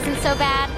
wasn't so bad.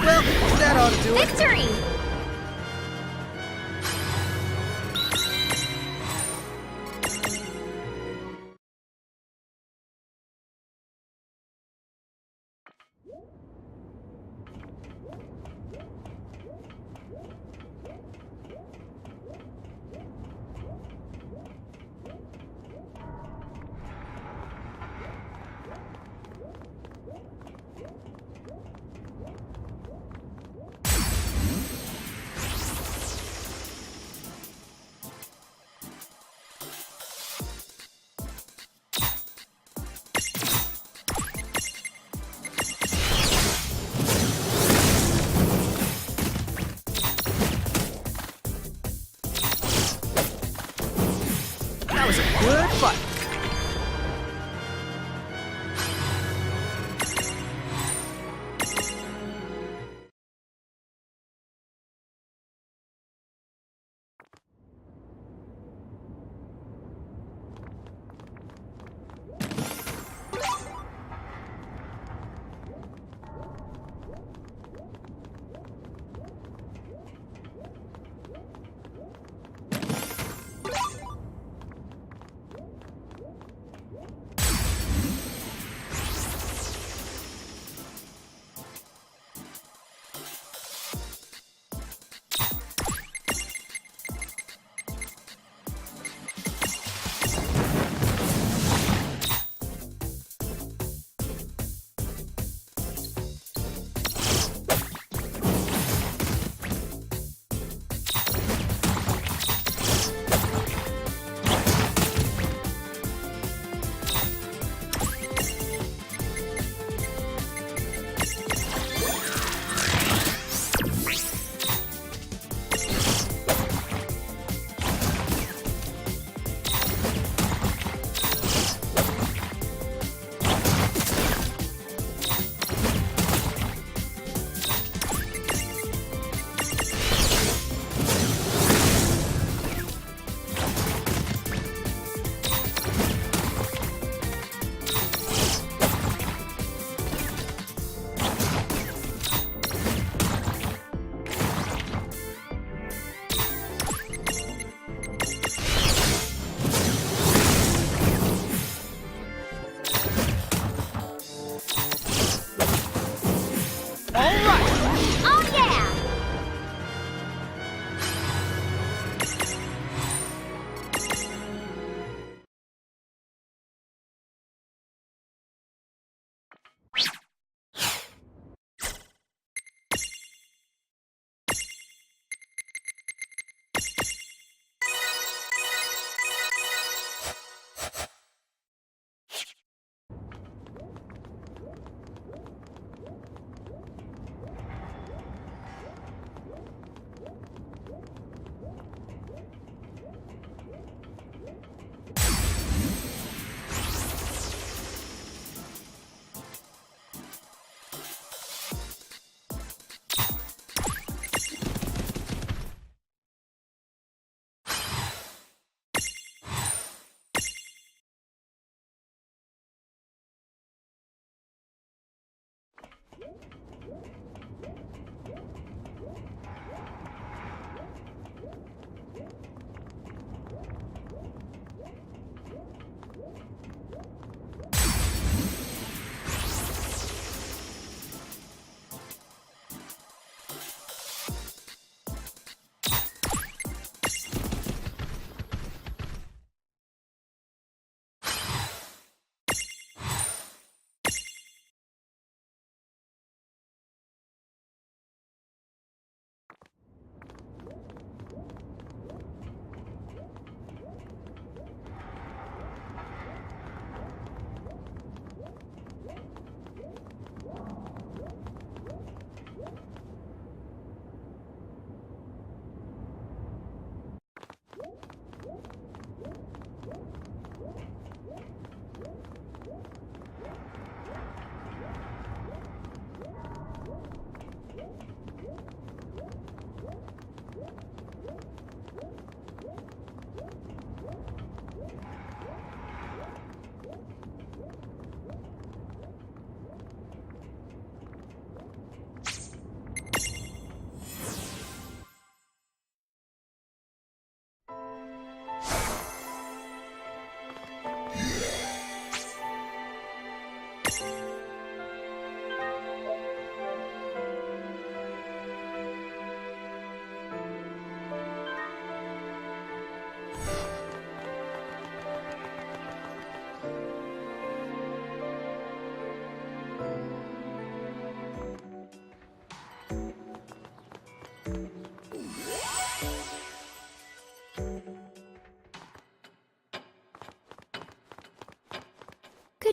Well, that ought to do it. Victory!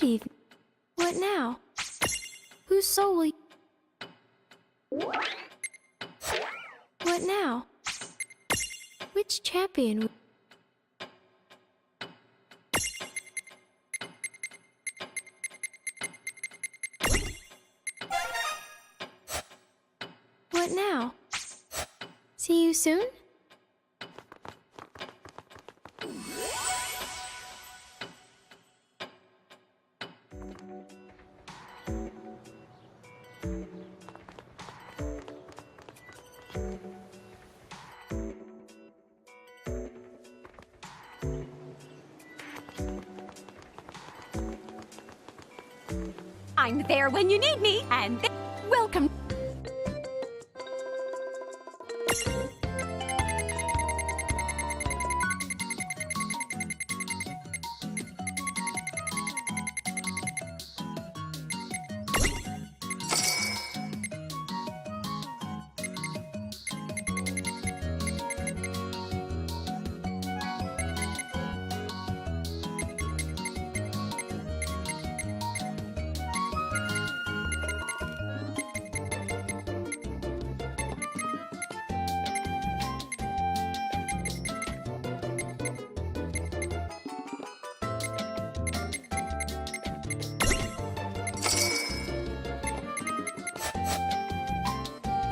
evening. What now? Whose soul will you... What now? Which champion will... What now? See you soon? I'm there when you need me, and welcome.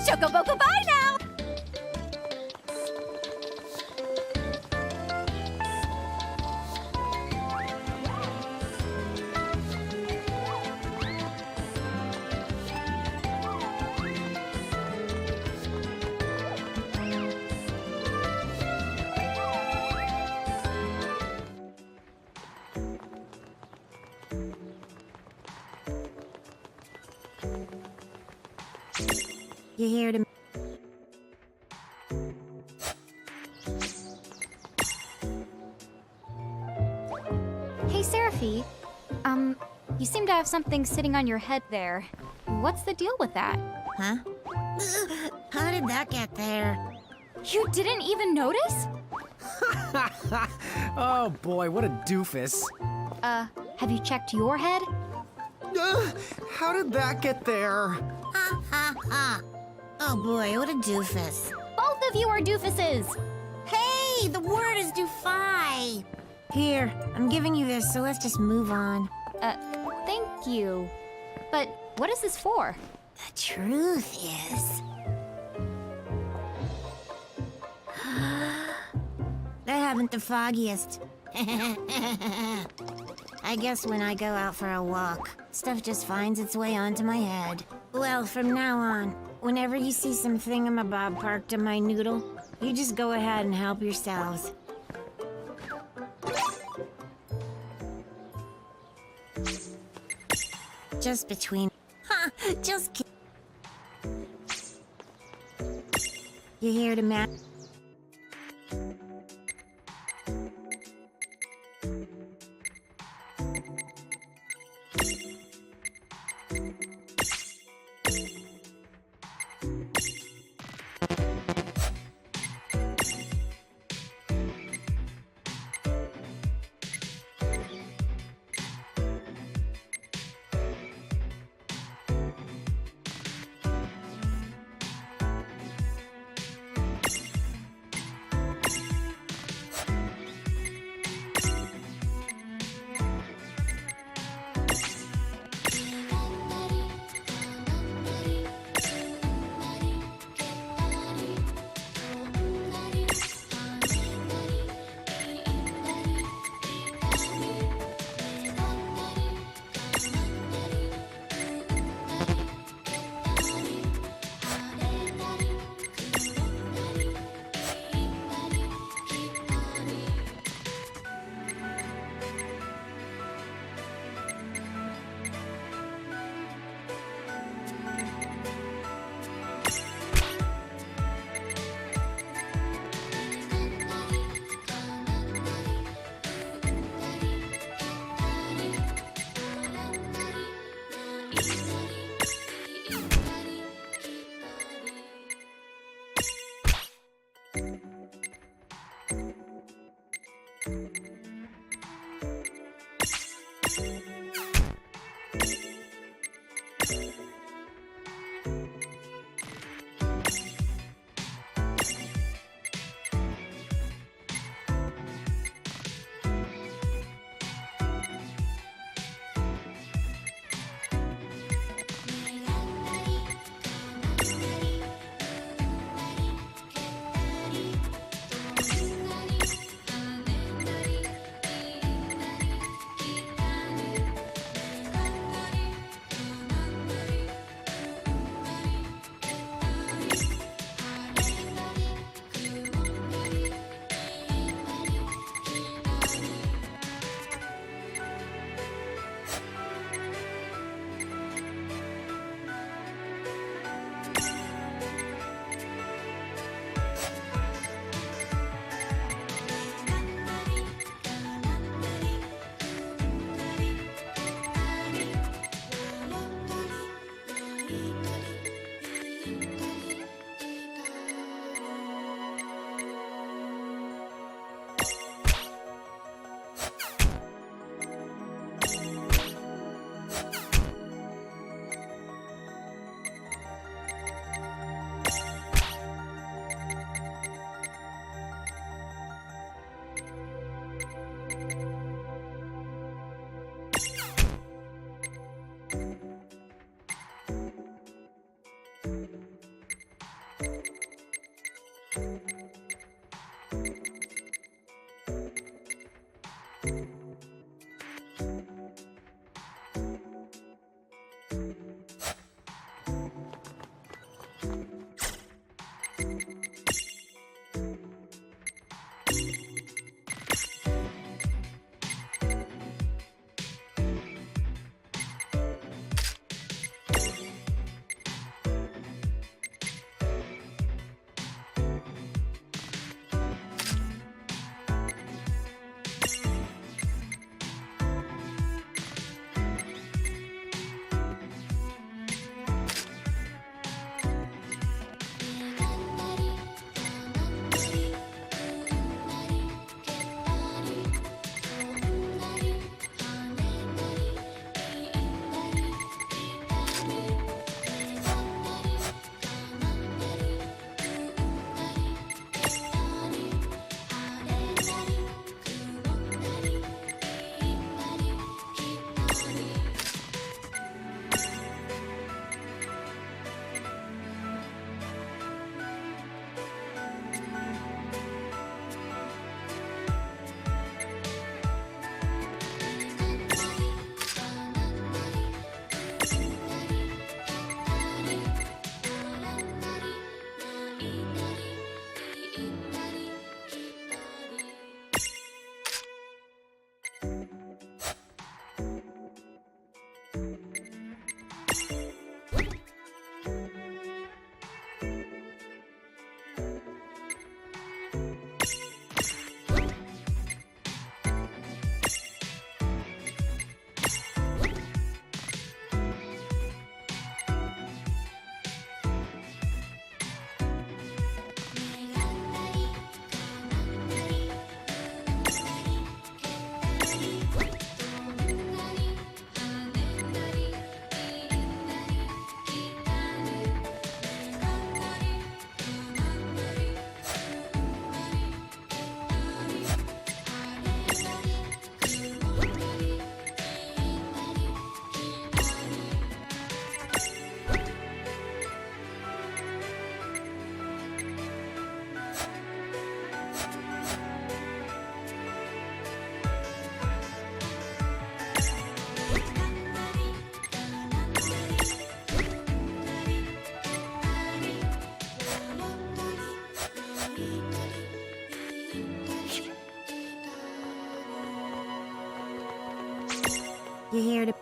Chocoboco, bye now! You here to... Hey, Seraphi. You seem to have something sitting on your head there. What's the deal with that? Huh? How did that get there? You didn't even notice? Oh boy, what a doofus. Have you checked your head? How did that get there? Ha ha ha! Oh boy, what a doofus. Both of you are doofuses! Hey, the word is doofy! Here, I'm giving you this, so let's just move on. Thank you. But what is this for? The truth is... I haven't the foggiest. I guess when I go out for a walk, stuff just finds its way onto my head. Well, from now on, whenever you see some thingamabob parked in my noodle, you just go ahead and help yourselves. Just between... Ha! Just kidding. You here to match? You here to...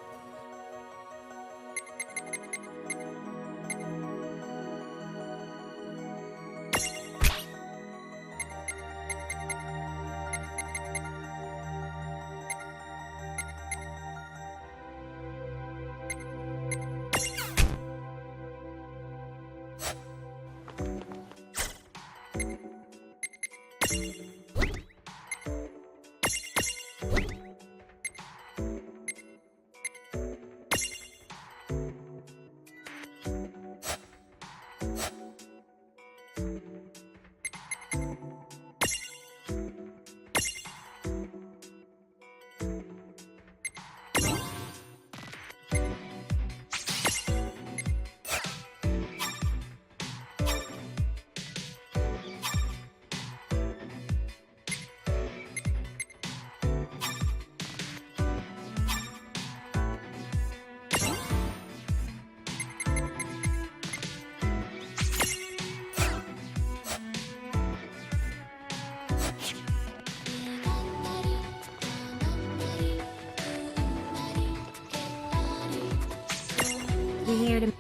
You here to...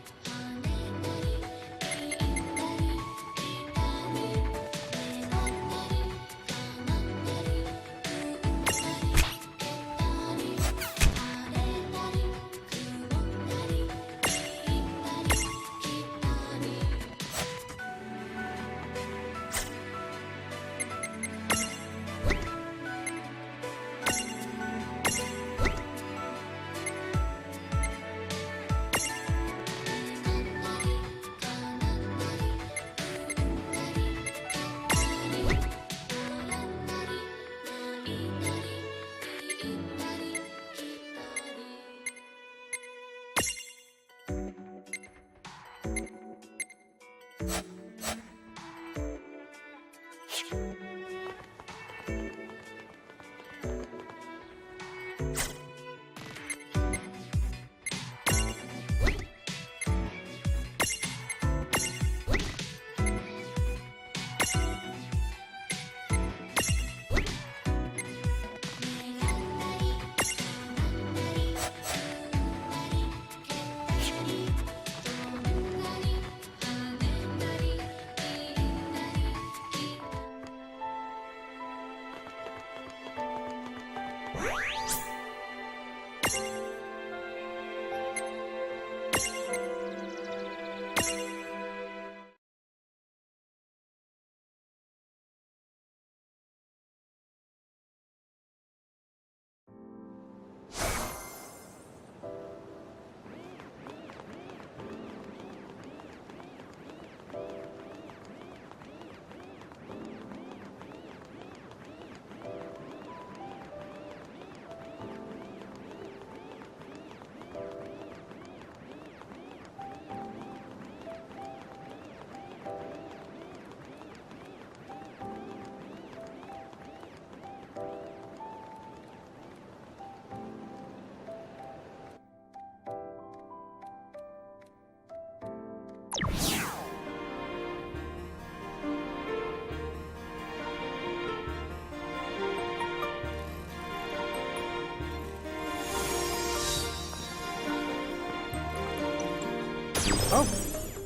Oh,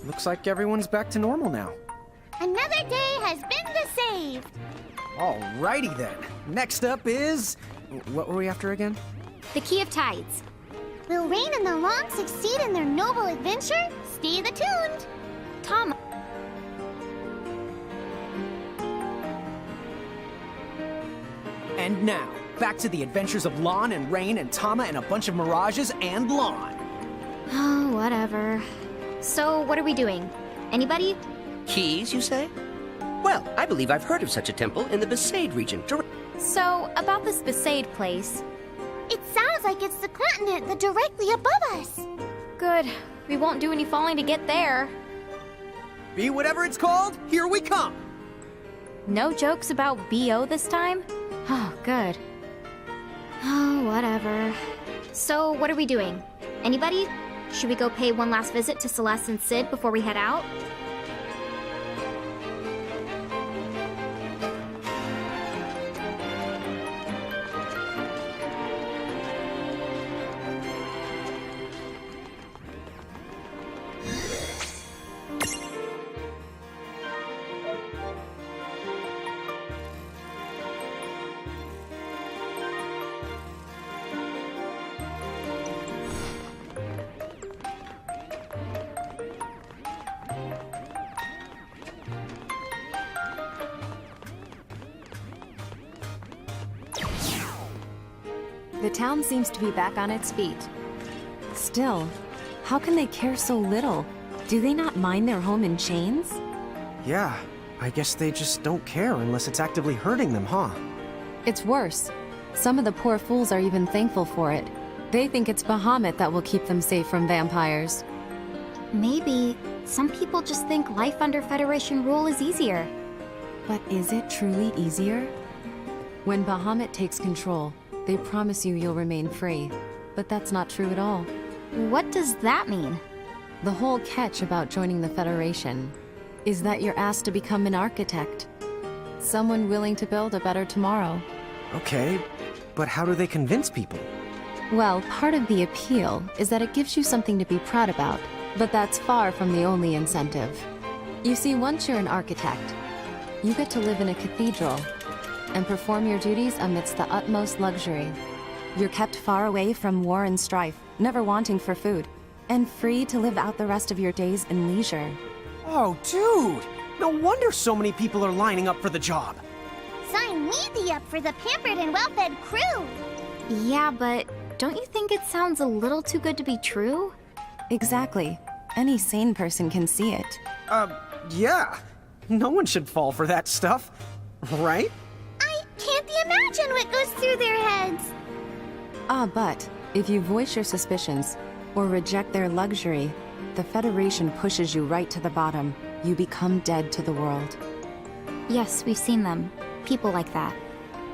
looks like everyone's back to normal now. Another day has been saved. Alrighty then. Next up is... What were we after again? The Key of Tides. Will Rain and the Long succeed in their noble adventure? Stay tuned. Tom, And now, back to the adventures of Lon and Rain and Tama and a bunch of mirages and Lon. oh, whatever. So, what are we doing? Anybody? Keys, you say? Well, I believe I've heard of such a temple in the Besaid region. So, about this Besaid place. It sounds like it's the continent that directly above us. Good. We won't do any falling to get there. Be whatever it's called, here we come! No jokes about BO this time? Oh, good. Oh, whatever. So, what are we doing? Anybody? Should we go pay one last visit to Celeste and Sid before we head out? The town seems to be back on its feet. Still, how can they care so little? Do they not mind their home in chains? Yeah, I guess they just don't care unless it's actively hurting them, huh? It's worse. Some of the poor fools are even thankful for it. They think it's Bahamut that will keep them safe from vampires. Maybe some people just think life under Federation rule is easier. But is it truly easier? When Bahamut takes control, they promise you'll remain free. But that's not true at all. What does that mean? The whole catch about joining the Federation is that you're asked to become an architect. Someone willing to build a better tomorrow. Okay, but how do they convince people? Well, part of the appeal is that it gives you something to be proud about, but that's far from the only incentive. You see, once you're an architect, you get to live in a cathedral and perform your duties amidst the utmost luxury. You're kept far away from war and strife, never wanting for food, and free to live out the rest of your days in leisure. Oh, dude! No wonder so many people are lining up for the job. Sign me up for the pampered and well-fed crew. Yeah, but don't you think it sounds a little too good to be true? Exactly. Any sane person can see it. Yeah. No one should fall for that stuff, right? I can't imagine what goes through their heads. But if you voice your suspicions or reject their luxury, the Federation pushes you right to the bottom. You become dead to the world. Yes, we've seen them. People like that.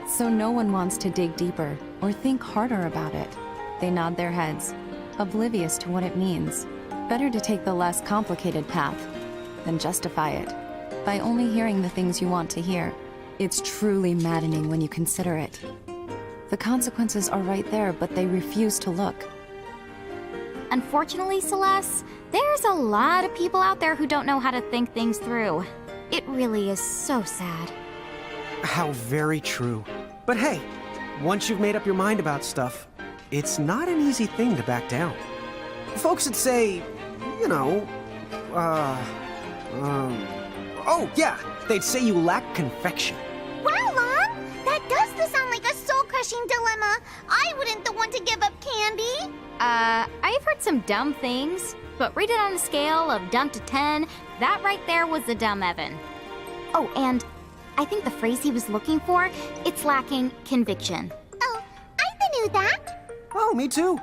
So no one wants to dig deeper or think harder about it. They nod their heads, oblivious to what it means. Better to take the less complicated path than justify it by only hearing the things you want to hear. It's truly maddening when you consider it. The consequences are right there, but they refuse to look. Unfortunately, Celeste, there's a lot of people out there who don't know how to think things through. It really is so sad. How very true. But hey, once you've made up your mind about stuff, it's not an easy thing to back down. Folks would say, you know, oh yeah, they'd say you lack confection. Wow, Lon! That does sound like a soul-crushing dilemma. I wouldn't the one to give up candy. I've heard some dumb things, but rate it on a scale of dumb to 10, that right there was the dumb Evan. Oh, and I think the phrase he was looking for, it's lacking conviction. Oh, I knew that. Oh, me too.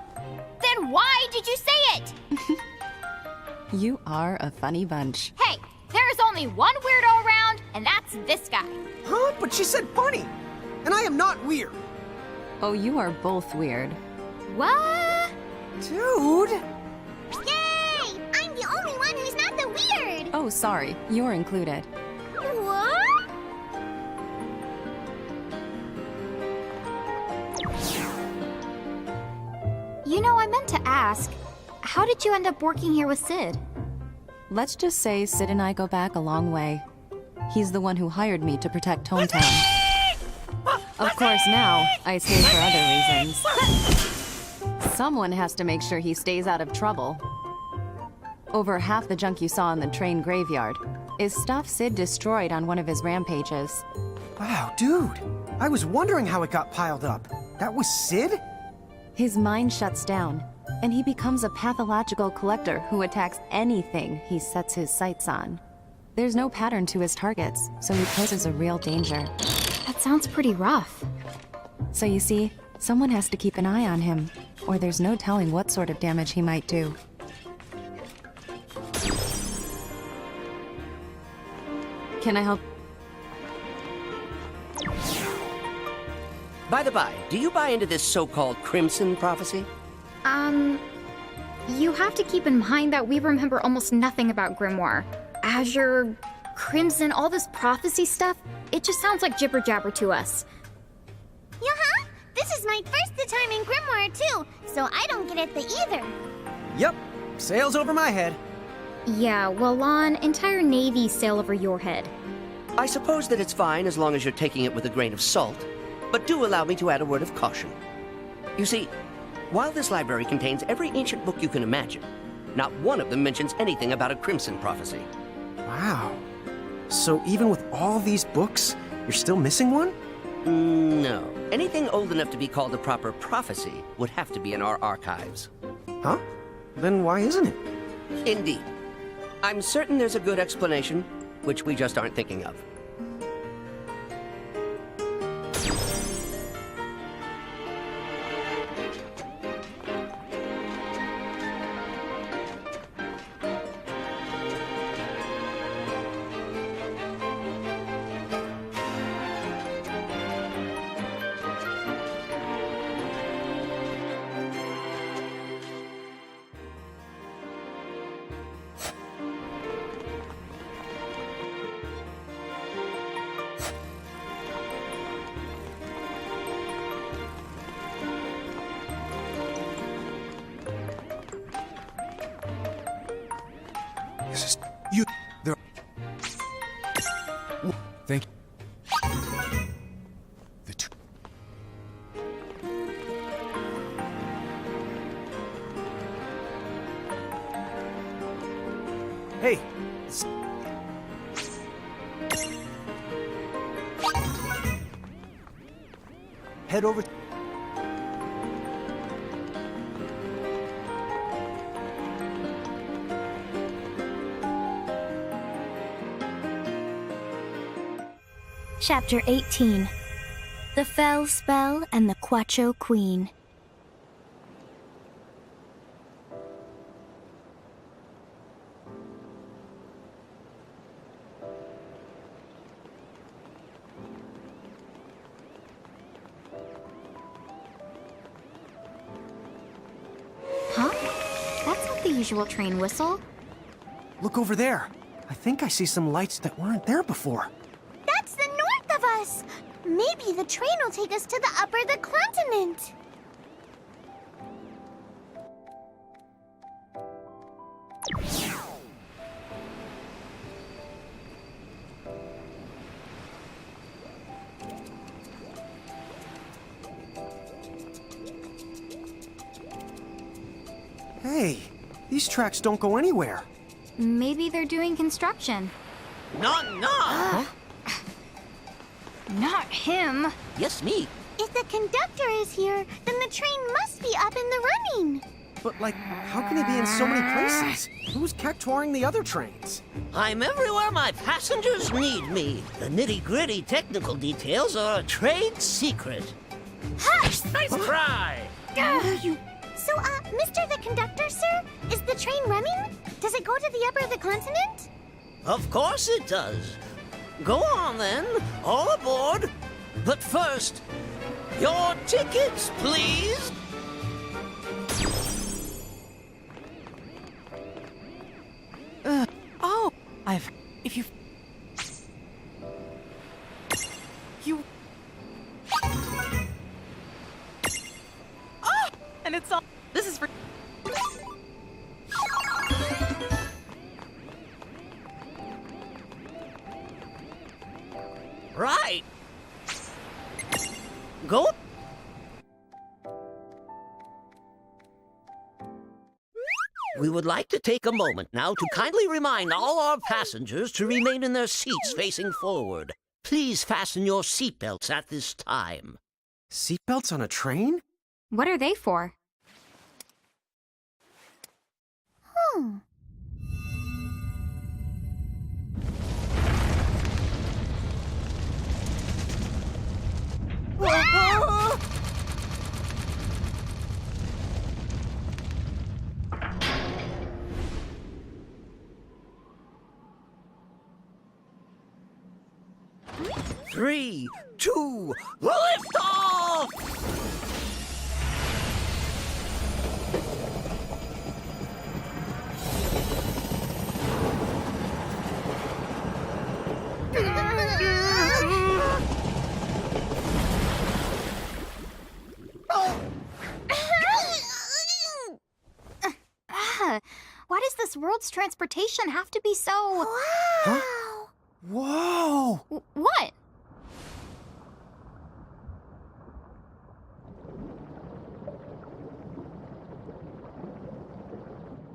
Then why did you say it? You are a funny bunch. Hey, there's only one weirdo around, and that's this guy. Huh? But she said funny. And I am not weird. Oh, you are both weird. What? Dude! Yay! I'm the only one who's not the weird. Oh, sorry. You're included. What? You know, I meant to ask, how did you end up working here with Sid? Let's just say Sid and I go back a long way. He's the one who hired me to protect Hometown. Of course, now I stay for other reasons. Someone has to make sure he stays out of trouble. Over half the junk you saw in the train graveyard is stuff Sid destroyed on one of his rampages. Wow, dude. I was wondering how it got piled up. That was Sid? His mind shuts down, and he becomes a pathological collector who attacks anything he sets his sights on. There's no pattern to his targets, so he poses a real danger. That sounds pretty rough. So you see, someone has to keep an eye on him, or there's no telling what sort of damage he might do. Can I help? By the by, do you buy into this so-called Crimson Prophecy? You have to keep in mind that we remember almost nothing about Grimoire. Azure, Crimson, all this prophecy stuff, it just sounds like jibber-jabber to us. Yeah, this is my first time in Grimoire too, so I don't get it either. Yep. Sails over my head. Yeah, well, Lon, entire Navy sail over your head. I suppose that it's fine as long as you're taking it with a grain of salt, but do allow me to add a word of caution. You see, while this library contains every ancient book you can imagine, not one of them mentions anything about a Crimson Prophecy. Wow. So even with all these books, you're still missing one? No. Anything old enough to be called a proper prophecy would have to be in our archives. Huh? Then why isn't it? Indeed. I'm certain there's a good explanation, which we just aren't thinking of. This is you. There. Thank you. The two. Hey, head over. Chapter 18. The Fell Spell and the Quacho Queen. Huh? That's not the usual train whistle. Look over there. I think I see some lights that weren't there before. That's the north of us! Maybe the train will take us to the upper the continent. Hey, these tracks don't go anywhere. Maybe they're doing construction. No! Not him. Yes, me. If the conductor is here, then the train must be up in the running. But, like, how can he be in so many places? Who's cactuaring the other trains? I'm everywhere my passengers need me. The nitty-gritty technical details are a trade secret. Hush! Nice try! So, Mr. the Conductor, sir, is the train running? Does it go to the upper the continent? Of course it does. Go on then, all aboard. But first, your tickets, please. And it's all. This is for. Right. Go. We would like to take a moment now to kindly remind all our passengers to remain in their seats facing forward. Please fasten your seatbelts at this time. Seatbelts on a train? What are they for? Three, two, lift off! Why does this world's transportation have to be so... Huh? Whoa! What?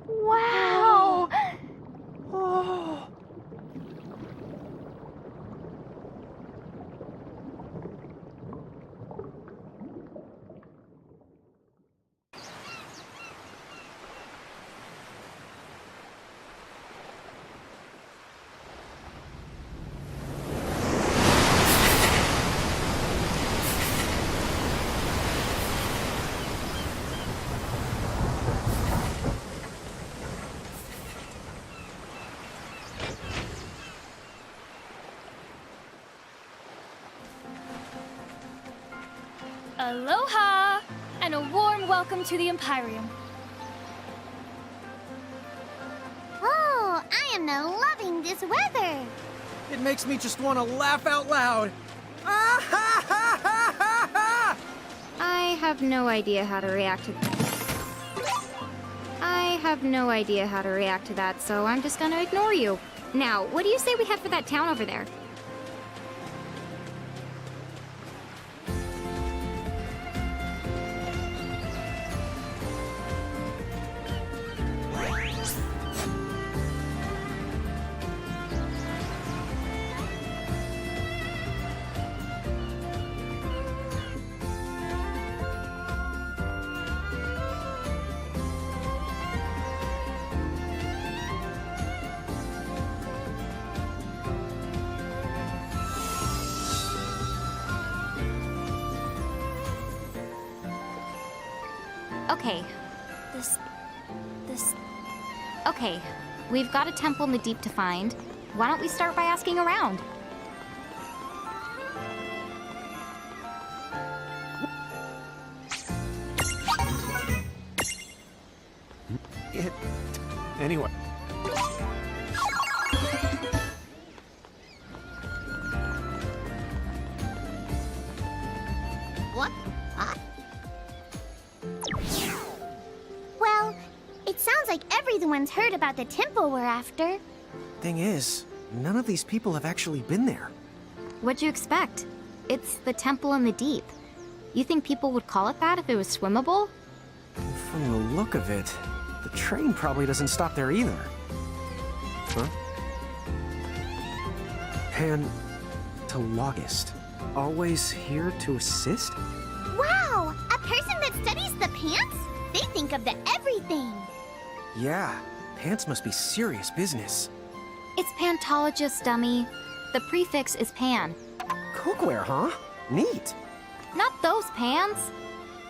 Wow! Oh. Aloha! And a warm welcome to the Empyreum. Oh, I am now loving this weather. It makes me just want to laugh out loud. Ah, ha, ha, ha, ha, ha! I have no idea how to react to that, so I'm just gonna ignore you. Now, what do you say we head for that town over there? Okay. Okay, we've got a temple in the deep to find. Why don't we start by asking around? Anyway. What? Well, it sounds like everyone's heard about the temple we're after. Thing is, none of these people have actually been there. What'd you expect? It's the temple in the deep. You think people would call it that if it was swimmable? From the look of it, the train probably doesn't stop there either. Huh? Pantologist. Always here to assist? Wow! A person that studies the pants? They think of the everything. Yeah, pants must be serious business. It's pantologist, dummy. The prefix is pan. Cookware, huh? Neat. Not those pans.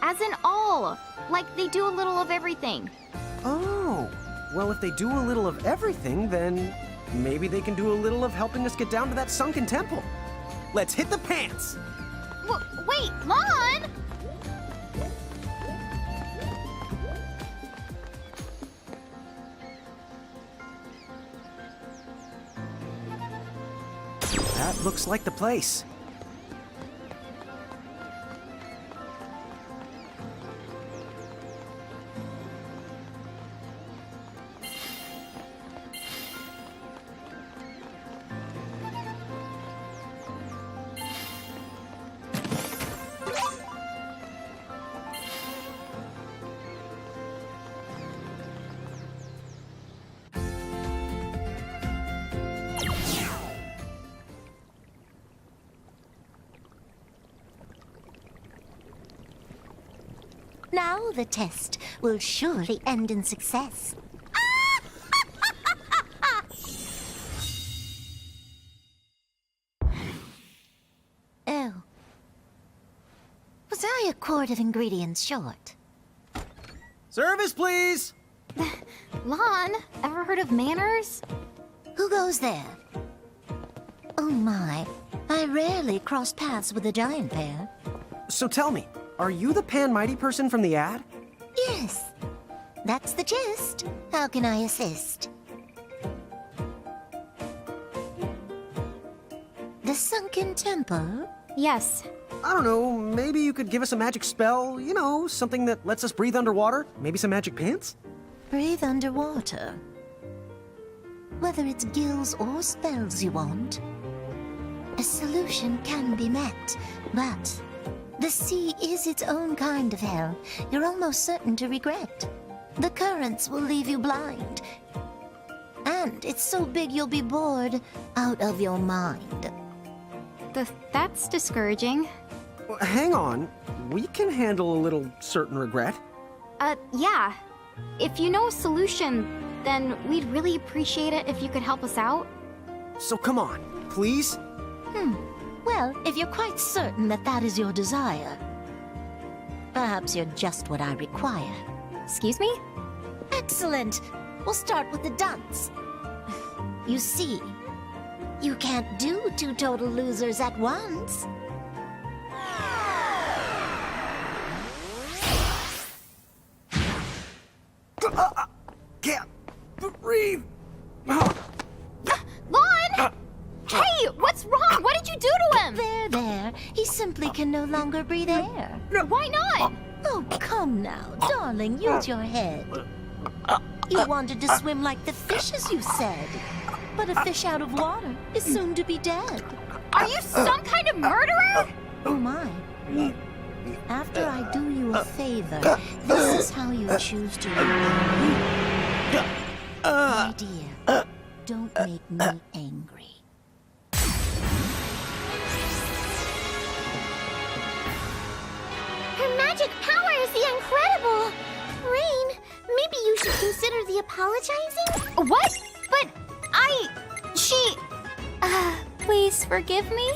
As in all. Like they do a little of everything. Oh, well, if they do a little of everything, then maybe they can do a little of helping us get down to that sunken temple. Let's hit the pants! Wait, Lon! That looks like the place. Now the test will surely end in success. Oh. Was I a quart of ingredients short? Service, please! Lon, ever heard of manners? Who goes there? Oh my, I rarely cross paths with a giant pair. So tell me, are you the Pan Mighty person from the ad? Yes, that's the gist. How can I assist? The sunken temple? Yes. I don't know, maybe you could give us a magic spell, you know, something that lets us breathe underwater? Maybe some magic pants? Breathe underwater. Whether it's gills or spells you want, a solution can be met, but the sea is its own kind of hell you're almost certain to regret. The currents will leave you blind, and it's so big you'll be bored out of your mind. That's discouraging. Hang on, we can handle a little certain regret. Yeah. If you know a solution, then we'd really appreciate it if you could help us out. So come on, please? Well, if you're quite certain that that is your desire, perhaps you're just what I require. Excuse me? Excellent! We'll start with the dunce. You see, you can't do two total losers at once. breathe. Vaughn! Hey, what's wrong? What did you do to him? There. He simply can no longer breathe air. Why not? Oh, come now, darling, use your head. You wanted to swim like the fishes, you said. But a fish out of water is soon to be dead. Are you some kind of murderer? Oh my. After I do you a favor, this is how you choose to repay. My dear, don't make me angry. Her magic power is the incredible. Rain, maybe you should consider the apologizing? What? But she... please forgive me?